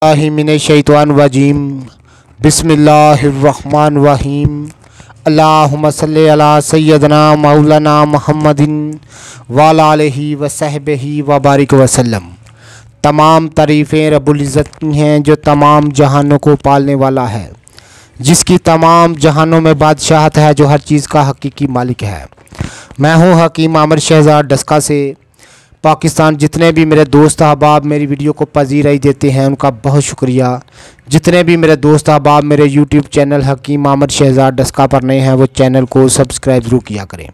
मिनश्शैतानिर्रजीम बिस्मिल्लाहिर्रहमानिर्रहीम अल्लाहुम्मा सल्लि अला सय्यदना मौलाना मुहम्मदिन वअला आलिहि व सहबिहि व बारिक वसल्लम। तमाम तारीफ़ें रब्बुल इज़्ज़त की हैं जो तमाम जहानों को पालने वाला है, जिसकी तमाम जहानों में बादशाहत है, जो हर चीज़ का हकीकी मालिक है। मैं हूँ हकीम आमिर शहज़ाद डस्का से पाकिस्तान। जितने भी मेरे दोस्त अहबाब मेरी वीडियो को पजीराई देते हैं उनका बहुत शुक्रिया। जितने भी मेरे दोस्त अहबाब मेरे यूट्यूब चैनल हकीम आमिर शहज़ाद डस्का पर नए हैं वो चैनल को सब्सक्राइब ज़रूर किया करें।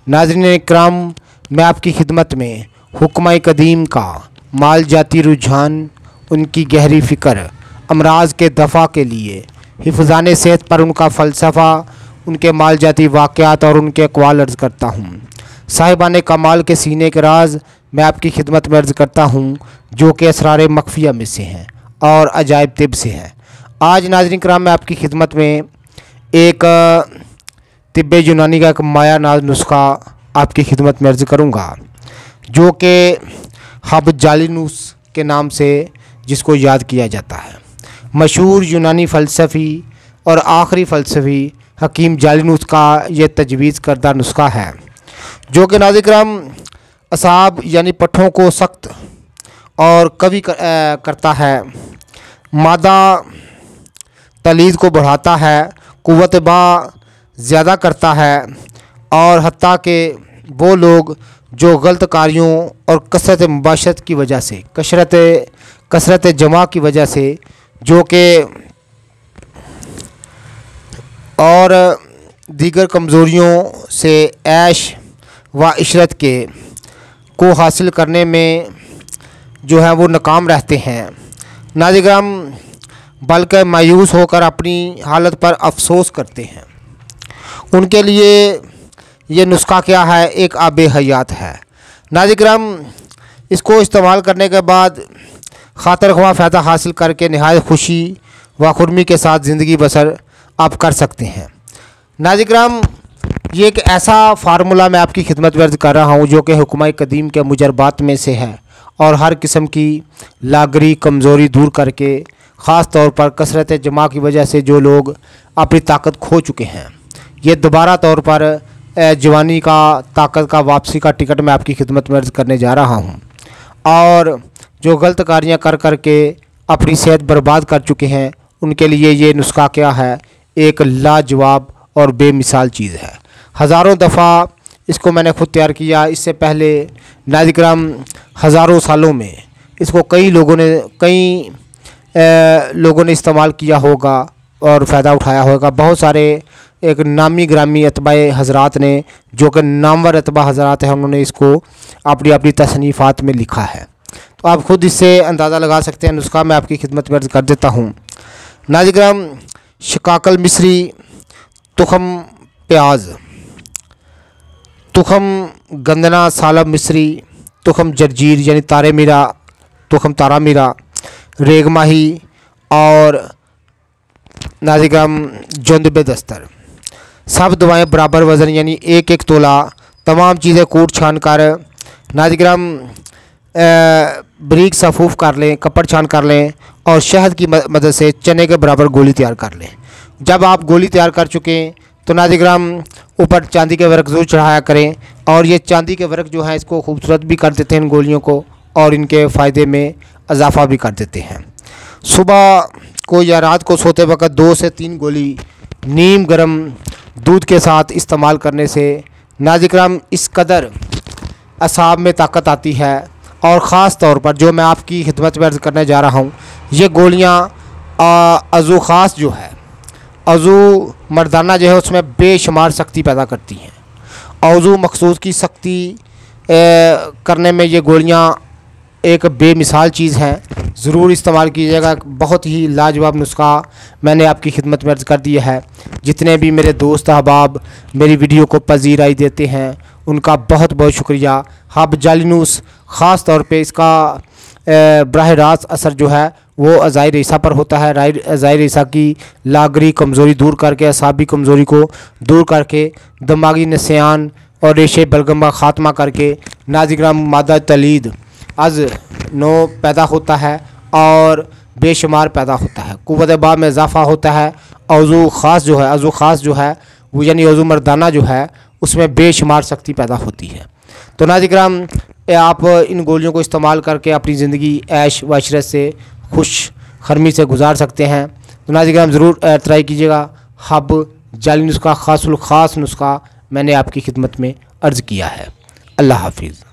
नाज़रीन इकराम, मैं आपकी खिदमत में हुक्म कदीम का माल जाती रुझान, उनकी गहरी फ़िक्र, अमराज के दफ़ा के लिए हिफ़्ज़ान सेहत पर उनका फ़लसफ़ा, उनके माल जाती वाक़यात और उनके अक़वाल अर्ज़ करता हूँ। साहिबान कमाल के सीने के राज मैं आपकी खिदमत में अर्ज़ करता हूँ, जो कि असरार मख्फिया में से हैं और अजायब तिब से हैं। आज नाज़रीन कराम मैं आपकी खिदमत में एक तिब्ब यूनानी का एक माया नाज नुस्खा आपकी खिदमत में अर्ज़ करूँगा, जो कि हब जालिनूस के नाम से जिसको याद किया जाता है। मशहूर यूनानी फ़लसफ़ी और आखिरी फ़लसफ़ी हकीम जालिनूस का ये तजवीज़ करदा नुस्खा है, जो कि नाज़रीन कराम असाब यानी पट्ठों को सख्त और कवी करता है, मादा तलीज़ को बढ़ाता है, कुव्वत बा ज़्यादा करता है, और हत्ता के वो लोग जो गलत कार्यों और कसरत मुबाशरत की वजह से, कसरत जमा की वजह से, जो कि और दीगर कमज़ोरियों से ऐश व इशरत के को हासिल करने में जो है वो नाकाम रहते हैं नाज़रीन कराम, बल्कि मायूस होकर अपनी हालत पर अफसोस करते हैं। उनके लिए ये नुस्खा क्या है? एक आब हयात है नाज़रीन कराम। इसको इस्तेमाल करने के बाद खातर ख्वाह फ़ायदा हासिल करके नहायत खुशी व खुरमी के साथ ज़िंदगी बसर आप कर सकते हैं। नाज़रीन कराम, ये एक ऐसा फार्मूला मैं आपकी खिदमत में अर्ज़ कर रहा हूँ जो कि हुक्म कदीम के मुजरबात में से है, और हर किस्म की लागरी कमज़ोरी दूर करके, ख़ास तौर पर कसरत जमा की वजह से जो लोग अपनी ताकत खो चुके हैं, ये दोबारा तौर पर जवानी का, ताकत का, वापसी का टिकट मैं आपकी खिदमत में अर्ज़ करने जा रहा हूँ। और जो गलत कार्याँ कर कर के अपनी सेहत बर्बाद कर चुके हैं, उनके लिए ये नुस्खा क्या है? एक लाजवाब और बेमिसाल चीज़ है। हज़ारों दफ़ा इसको मैंने ख़ुद तैयार किया। इससे पहले नाज़रीन कराम हज़ारों सालों में इसको कई लोगों ने इस्तेमाल किया होगा और फ़ायदा उठाया होगा। बहुत सारे एक नामी ग्रामी अतबाए हज़रात ने, जो कि नामवर अतबा हज़रात हैं, उन्होंने इसको अपनी अपनी तसनीफ़ात में लिखा है। तो आप ख़ुद इससे अंदाज़ा लगा सकते हैं। नुस्खा मैं आपकी खिदमत में अर्ज़ कर देता हूँ। नाज़रीन कराम, शिकाकल मिस्री, तुखम प्याज, तुखम गंदना सालब मिस्री, तुखम जर्जीर यानी तारे मीरा, तुखम तारा मीरा, रेगमाही और नाज़रीन कराम जुंद बेदस्तर, सब दवाएं बराबर वज़न यानी एक एक तोला, तमाम चीज़ें कूट छान कर नाज़रीन कराम बारीक सफ़ूफ़ कर लें, कपड़ छान कर लें, और शहद की मदद से चने के बराबर गोली तैयार कर लें। जब आप गोली तैयार कर चुकें तो नाज़रीन कराम ऊपर चांदी के वर्क ज़रूर चढ़ाया करें, और ये चांदी के वर्क जो हैं इसको खूबसूरत भी कर देते हैं इन गोलियों को, और इनके फ़ायदे में इजाफ़ा भी कर देते हैं। सुबह को या रात को सोते वक्त 2 से 3 गोली नीम गर्म दूध के साथ इस्तेमाल करने से नाज़रीन कराम इस कदर असाब में ताकत आती है। और ख़ास तौर पर जो मैं आपकी खिदमत में अर्ज़ करने जा रहा हूँ, ये गोलियाँ अज़ू ख़ास जो है, अज़ू मर्दाना जो है, उसमें बेशुमार शक्ति पैदा करती हैं। अज़ू मखसूस की शक्ति करने में ये गोलियाँ एक बेमिसाल चीज़ हैं। ज़रूर इस्तेमाल कीजिएगा। बहुत ही लाजवाब नुस्खा मैंने आपकी खिदमत में अर्ज़ कर दिया है। जितने भी मेरे दोस्त अहबाब मेरी वीडियो को पजीराई देते हैं उनका बहुत बहुत शुक्रिया। हब जालिनूस ख़ास तौर पे इसका बराह रास्त असर जो है वो अज़ाई रेसा पर होता है। अज़ाई रेसा की लागरी कमज़ोरी दूर करके, असाबी कमज़ोरी को दूर करके, दिमागी नसियान और रेशे बलगम का ख़ात्मा करके नाज़रीन कराम मादा तलीद अज़ नो पैदा होता है और बेशुमार पैदा होता है, क़ुव्वत बाब में इजाफ़ा होता है। औज़ू ख़ास जो है वो यानी औज़ू मर्दाना जो है उसमें बेशुमार शक्ति पैदा होती है। तो नाज़रीन किराम, आप इन गोलियों को इस्तेमाल करके अपनी ज़िंदगी ऐश व इशरत से खुश खरमी से गुजार सकते हैं। तो नाज़रीन किराम ज़रूर ट्राई कीजिएगा। हब जाली नुस्खा ख़ास नुस्खा मैंने आपकी खिदमत में अर्ज़ किया है। अल्लाह हाफिज़।